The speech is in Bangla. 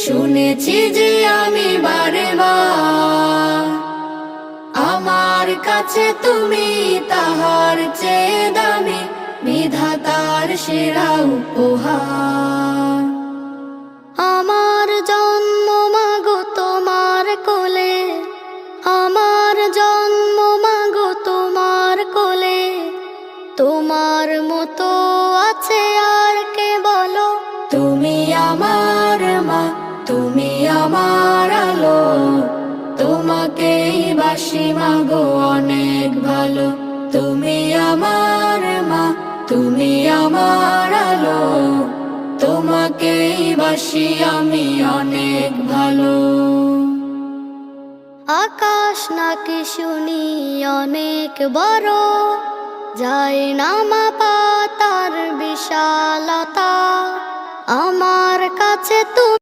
শুনেছি যে আমি বারে বার, আমার কাছে তুমি তাহার চেয়ে দামি, বিধাতার সেরা উপহার। আমার জন্ম মাগো তোমার কোলে, আমার জন্ম মাগো তোমার কোলে, তোমার মতো আছে আর কে বলো? তুমি আমার মা, তুমি আমার আলো, তোমাকেই বাসি মাগো অনেক ভালো। তুমি আমার মা, তুমি আমার আলো, তোমাকেই বাসি আমি অনেক ভালো। আকাশ নাকি শুনি অনেক বড়, যায় না মাপা তার বিশালতা, আমার কাছে তুমি